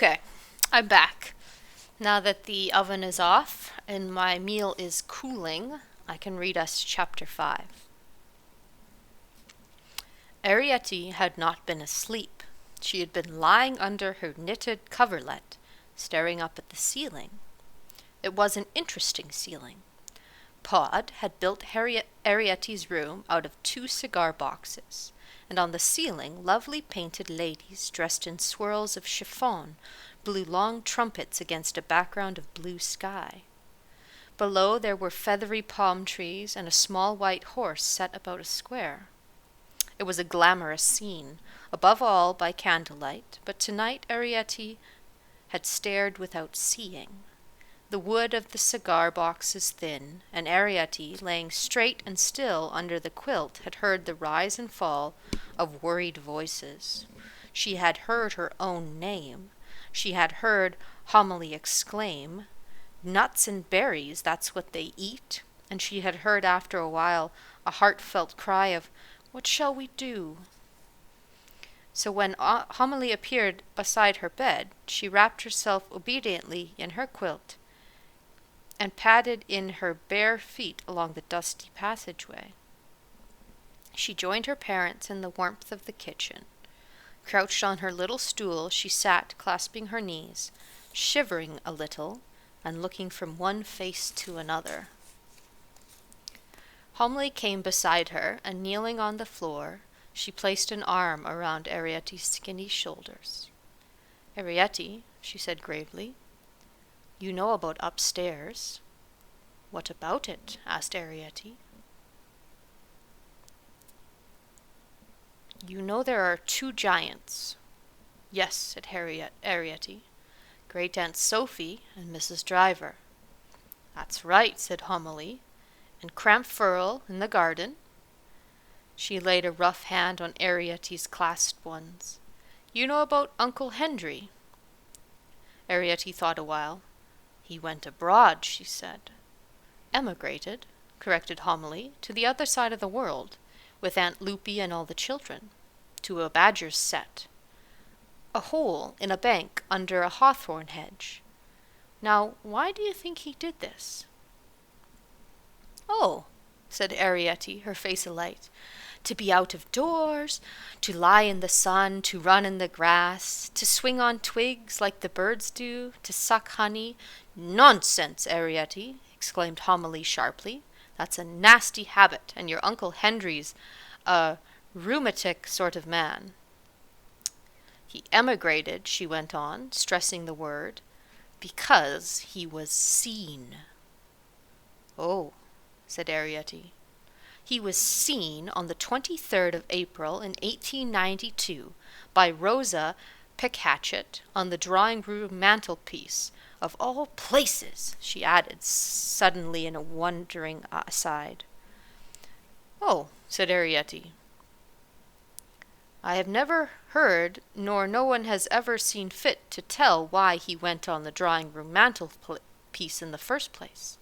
Okay, I'm back. Now that the oven is off and my meal is cooling, I can read us chapter 5. Arrietty had not been asleep. She had been lying under her knitted coverlet, staring up at the ceiling. It was an interesting ceiling. Pod had built Arrietty's room out of 2 cigar boxes, and on the ceiling lovely painted ladies dressed in swirls of chiffon blew long trumpets against a background of blue sky. Below there were feathery palm trees and a small white horse set about a square. It was a glamorous scene, above all by candlelight, but tonight Arrietty had stared without seeing. The wood of the cigar box is thin, and Arrietty, laying straight and still under the quilt, had heard the rise and fall of worried voices. She had heard her own name. She had heard Homily exclaim, "Nuts and berries, that's what they eat," and she had heard after a while a heartfelt cry of, "What shall we do?" So when Homily appeared beside her bed, she wrapped herself obediently in her quilt and padded in her bare feet along the dusty passageway. She joined her parents in the warmth of the kitchen. Crouched on her little stool, she sat clasping her knees, shivering a little, and looking from one face to another. Homily came beside her, and kneeling on the floor, she placed an arm around Arrietty's skinny shoulders. "Arrietty," she said gravely, "you know about upstairs." "What about it?" asked Arrietty. "You know there are 2 giants." "Yes," said Arrietty, "Great Aunt Sophie and Mrs. Driver." "That's right," said Homily. "And Crampfurl in the garden." She laid a rough hand on Arrietty's clasped ones. "You know about Uncle Henry?" Arrietty thought a while. "He went abroad," she said. "Emigrated," corrected Homily, "to the other side of the world, with Aunt Loopy and all the children, to a badger's set. A hole in a bank under a hawthorn hedge. Now, why do you think he did this?" "Oh," said Arrietty, her face alight, "to be out of doors, to lie in the sun, to run in the grass, to swing on twigs like the birds do, to suck honey." "Nonsense, Arrietty!" exclaimed Homily sharply. "That's a nasty habit, and your Uncle Henry's a rheumatic sort of man." "He emigrated," she went on, stressing the word, "because he was seen." "Oh," said Arrietty. "He was seen on the 23rd of April in 1892 by Rosa Pickhatchet on the drawing-room mantelpiece. Of all places," she added suddenly in a wondering aside. "Oh," said Arrietty. "I have never heard, nor no one has ever seen fit to tell why he went on the drawing-room mantelpiece in the first place.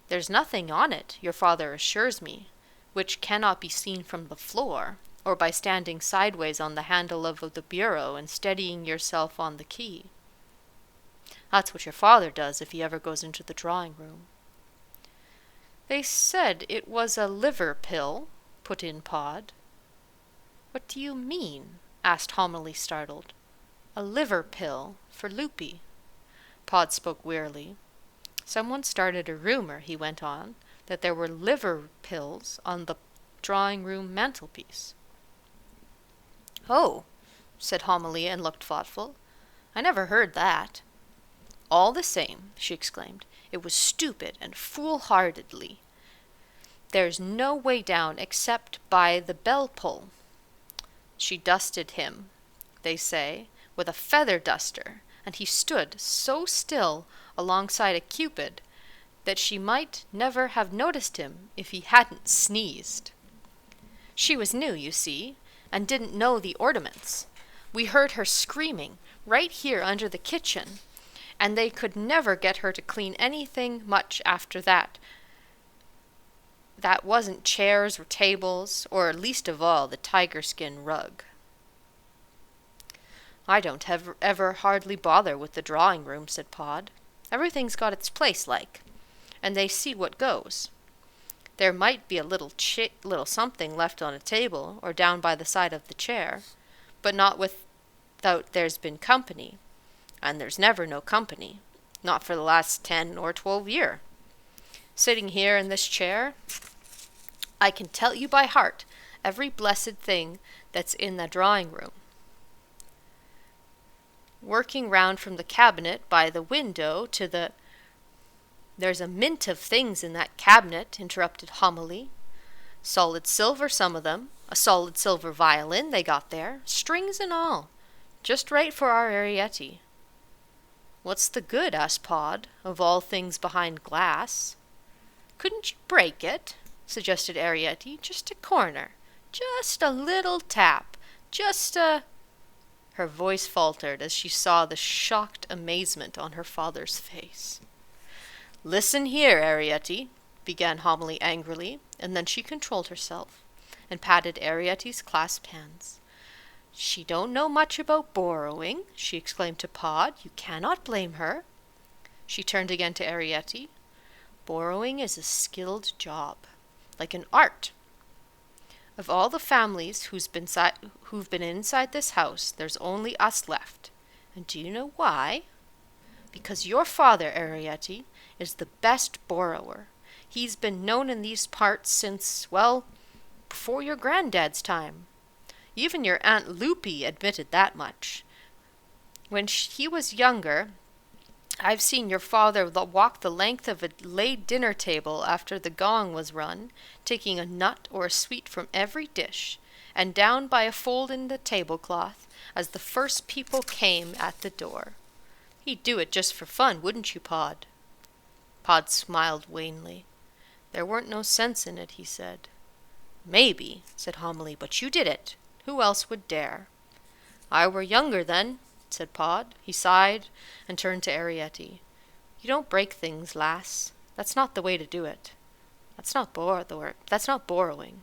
There's nothing on it, your father assures me, which cannot be seen from the floor, or by standing sideways on the handle of the bureau and steadying yourself on the key. That's what your father does if he ever goes into the drawing-room." "They said it was a liver pill," put in Pod. "What do you mean?" asked Homily, startled. "A liver pill for Loopy." Pod spoke wearily. "Someone started a rumor," he went on, "that there were liver pills on the drawing-room mantelpiece." "Oh," said Homily and looked thoughtful. "I never heard that." "All the same," she exclaimed, "it was stupid and foolhardily. There's no way down except by the bell-pull. She dusted him, they say, with a feather duster, and he stood so still alongside a cupid that she might never have noticed him if he hadn't sneezed. She was new, you see, and didn't know the ornaments. We heard her screaming right here under the kitchen, and they could never get her to clean anything much after that. That wasn't chairs or tables, or least of all the tiger skin rug." I don't ever hardly bother with the drawing room, said Pod. Everything's got its place, like, and they see what goes. There might be a little something left on a table or down by the side of the chair, but not without there's been company, and there's never no company, not for the last 10 or 12 year. Sitting here in this chair, I can tell you by heart every blessed thing that's in the drawing room. Working round from the cabinet by the window to the... There's a mint of things in that cabinet, interrupted Homily. Solid silver, some of them. A solid silver violin they got there, strings and all. Just right for our Arietti. What's the good, asked Pod, of all things behind glass? Couldn't you break it? Suggested Arietti. Just a corner. Just a little tap. Just a... Her voice faltered as she saw the shocked amazement on her father's face. Listen here, Arietti, began Homily angrily, and then she controlled herself and patted Arietti's clasped hands. She don't know much about borrowing, she exclaimed to Pod. You cannot blame her. She turned again to Arietti. Borrowing is a skilled job, like an art. Of all the families who've been inside this house, there's only us left. And do you know why? Because your father, Arietti, is the best borrower. He's been known in these parts since, well, before your granddad's time. Even your Aunt Loopy admitted that much. When he was younger, I've seen your father walk the length of a laid dinner table after the gong was run, taking a nut or a sweet from every dish, and down by a fold in the tablecloth as the first people came at the door. He'd do it just for fun, wouldn't you, Pod? Pod smiled wanly. There weren't no sense in it, he said. Maybe, said Homily, but you did it. Who else would dare? I were younger then, said Pod. He sighed and turned to Arietti. You don't break things, lass. That's not the way to do it. That's not borrowing.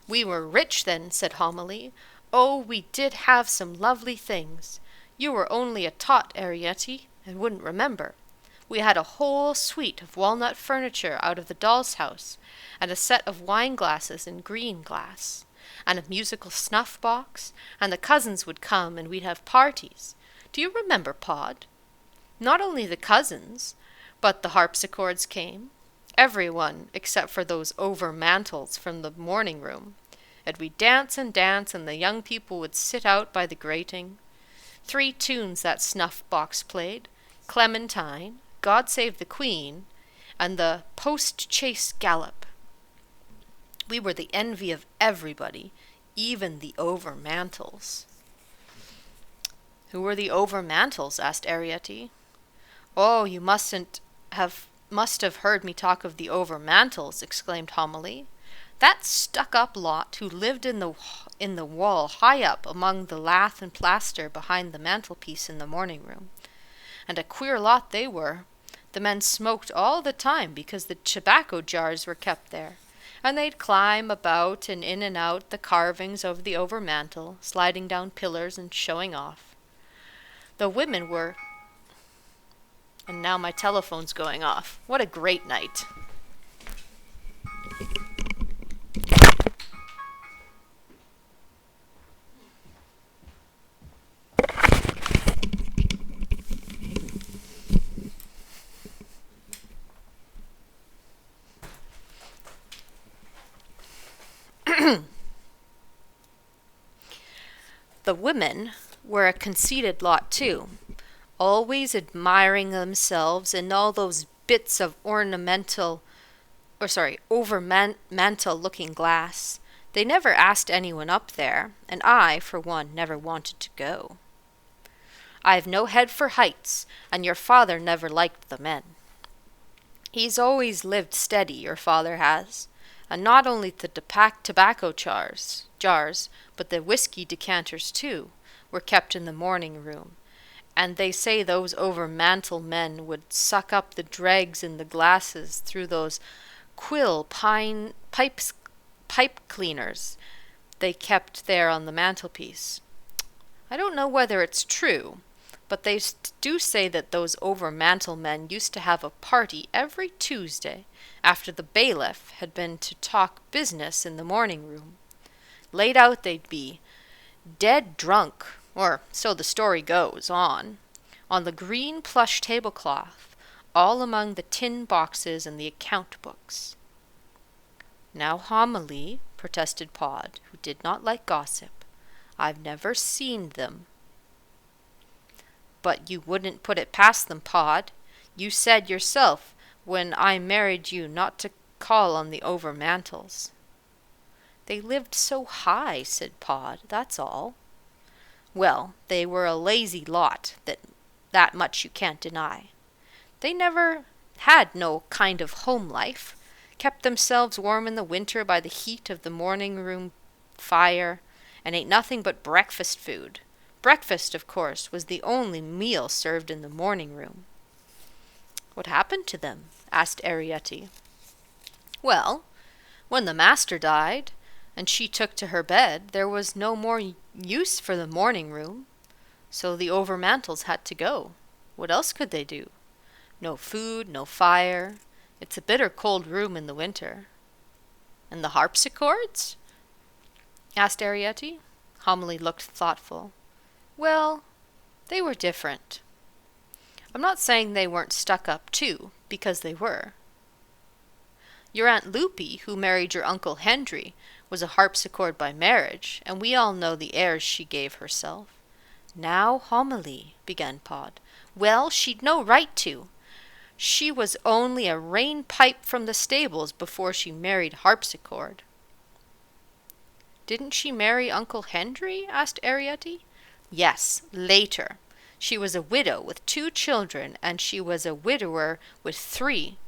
We were rich then, said Homily. Oh, we did have some lovely things. You were only a tot, Arietti, and wouldn't remember. We had a whole suite of walnut furniture out of the doll's house, and a set of wine glasses in green glass, and a musical snuff box, and the cousins would come and we'd have parties. Do you remember, Pod? Not only the cousins, but the harpsichords came. Everyone, except for those over-mantles from the morning room. And we'd dance, and the young people would sit out by the grating. 3 tunes that snuff box played, Clementine, God Save the Queen, and the Post-Chase Gallop. We were the envy of everybody, even the over-mantles. Who were the over-mantles? Asked Arietti. Oh, you must have heard me talk of the over-mantles, exclaimed Homily. That stuck-up lot who lived in the wall high up among the lath and plaster behind the mantelpiece in the morning room. And a queer lot they were. The men smoked all the time because the tobacco jars were kept there, and they'd climb about and in and out the carvings over the overmantel, sliding down pillars and showing off. The women were... And now my telephone's going off. What a great night. The women were a conceited lot, too, always admiring themselves in all those bits of over-mantel looking glass. They never asked anyone up there, and I, for one, never wanted to go. I've no head for heights, and your father never liked the men. He's always lived steady, your father has, and not only the tobacco jars, but the whiskey decanters too, were kept in the morning room, and they say those over-mantel men would suck up the dregs in the glasses through those pipe cleaners they kept there on the mantelpiece. I don't know whether it's true, but they do say that those over-mantel men used to have a party every Tuesday after the bailiff had been to talk business in the morning room. Laid out they'd be, dead drunk, or so the story goes on the green plush tablecloth, all among the tin boxes and the account books. Now, homily, protested Pod, who did not like gossip. I've never seen them. But you wouldn't put it past them, Pod. You said yourself when I married you not to call on the over-mantels. They lived so high, said Pod, that's all. Well, they were a lazy lot, that much you can't deny. They never had no kind of home life, kept themselves warm in the winter by the heat of the morning room fire, and ate nothing but breakfast food. Breakfast, of course, was the only meal served in the morning room. What happened to them? Asked Arrietty. Well, when the master died, and she took to her bed, there was no more use for the morning room, so the over-mantels had to go. What else could they do? No food, no fire. It's a bitter cold room in the winter. And the harpsichords? Asked Arrietty. Homily looked thoughtful. Well, they were different. I'm not saying they weren't stuck up too, because they were. Your Aunt Loopy, who married your Uncle Henry, was a harpsichord by marriage, and we all know the airs she gave herself. Now, homily, began Pod. Well, she'd no right to. She was only a rain pipe from the stables before she married harpsichord. Didn't she marry Uncle Henry? Asked Arrietty. Yes, later. She was a widow with 2 children, and she was a widower with 3.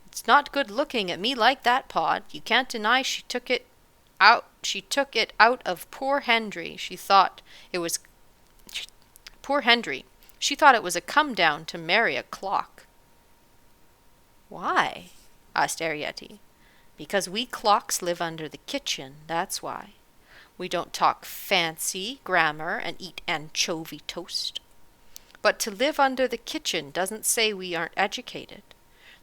It's not good looking at me like that, Pod. You can't deny she took it out of poor Henry. She thought it was a come down to marry a clock. Why? Asked Arrietty. Because we clocks live under the kitchen, that's why. We don't talk fancy grammar and eat anchovy toast. But to live under the kitchen doesn't say we aren't educated.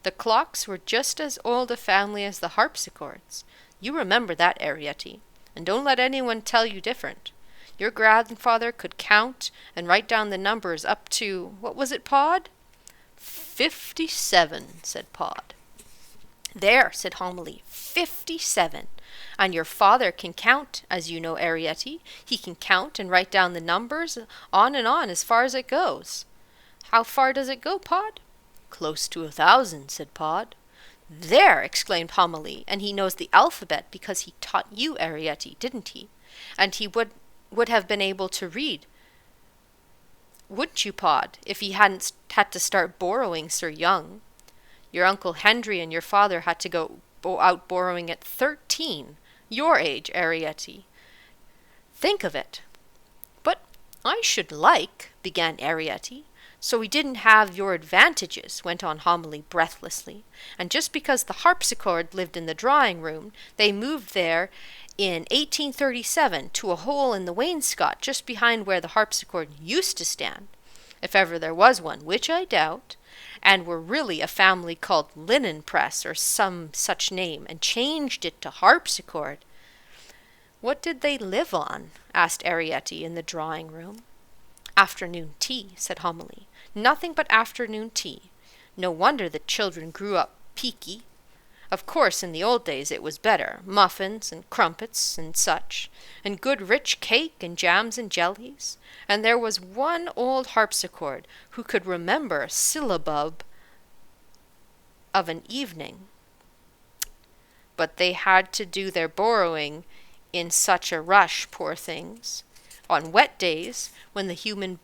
The clocks were just as old a family as the harpsichords. You remember that, Arrietty, and don't let anyone tell you different. Your grandfather could count and write down the numbers up to, what was it, Pod? 57, said Pod. There, said Homily, 57. And your father can count, as you know, Arrietty. He can count and write down the numbers on and on as far as it goes. How far does it go, Pod? Close to 1,000, said Pod. There, exclaimed Homily, and he knows the alphabet because he taught you, Arrietty, didn't he? And he would have been able to read. Wouldn't you, Pod, if he hadn't had to start borrowing so young? Your Uncle Henry and your father had to go out borrowing at 13, your age, Arrietty. Think of it. But I should like, began Arrietty. So we didn't have your advantages, went on Homily breathlessly. And just because the harpsichord lived in the drawing-room, they moved there in 1837 to a hole in the wainscot just behind where the harpsichord used to stand, if ever there was one, which I doubt, and were really a family called Linen Press or some such name, and changed it to harpsichord. What did they live on? Asked Arrietty in the drawing-room. Afternoon tea, said Homily. Nothing but afternoon tea. No wonder the children grew up peaky. Of course, in the old days it was better, muffins and crumpets and such, and good rich cake and jams and jellies, and there was one old harpsichord who could remember a syllabub of an evening. But they had to do their borrowing in such a rush, poor things. On wet days, when the human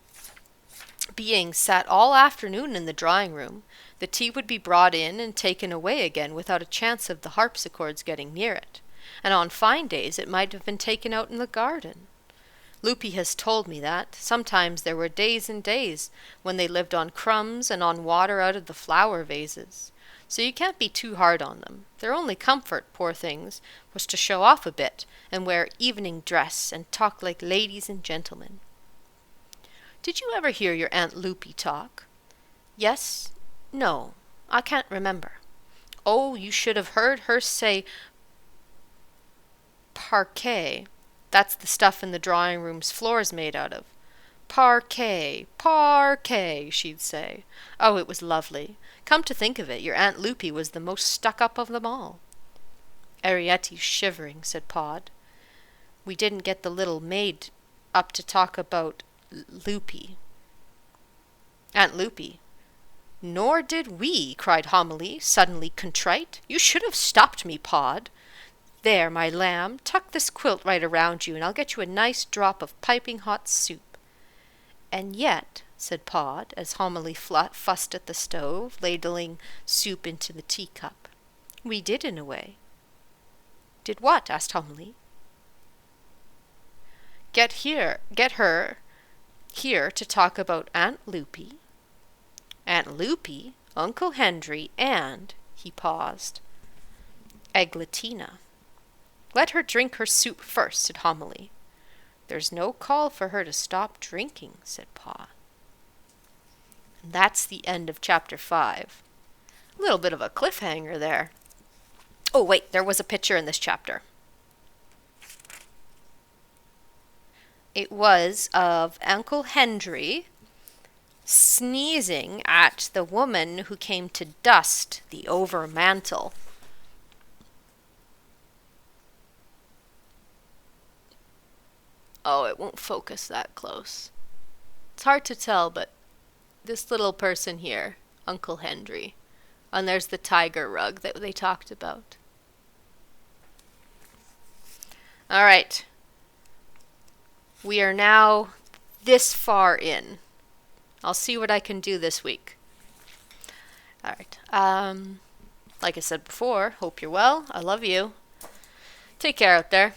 beings sat all afternoon in the drawing-room, the tea would be brought in and taken away again without a chance of the harpsichords getting near it, and on fine days it might have been taken out in the garden. Loopy has told me that. Sometimes there were days and days when they lived on crumbs and on water out of the flower vases. So you can't be too hard on them. Their only comfort, poor things, was to show off a bit and wear evening dress and talk like ladies and gentlemen. Did you ever hear your Aunt Loopy talk? Yes? No. I can't remember. Oh, you should have heard her say parquet. That's the stuff in the drawing room's floor's made out of. Parquet, parquet, she'd say. Oh, it was lovely. Come to think of it, your Aunt Loopy was the most stuck-up of them all. Arrietty's shivering, said Pod. We didn't get the little maid up to talk about Loopy. Aunt Loopy. Nor did we, cried Homily, suddenly contrite. You should have stopped me, Pod. There, my lamb, tuck this quilt right around you, and I'll get you a nice drop of piping hot soup. And yet, said Pod, as Homily fussed at the stove, ladling soup into the teacup, we did in a way. Did what? Asked Homily. Get her here to talk about Aunt Loopy, Uncle Henry, and, he paused, Eglatina. Let her drink her soup first, said Homily. There's no call for her to stop drinking, said Pa. And that's the end of chapter 5. A little bit of a cliffhanger there. Oh, wait, there was a picture in this chapter. It was of Uncle Henry sneezing at the woman who came to dust the overmantel. Oh, it won't focus that close. It's hard to tell, but this little person here, Uncle Henry, and there's the tiger rug that they talked about. All right. We are now this far in. I'll see what I can do this week. All right. Like I said before, hope you're well. I love you. Take care out there.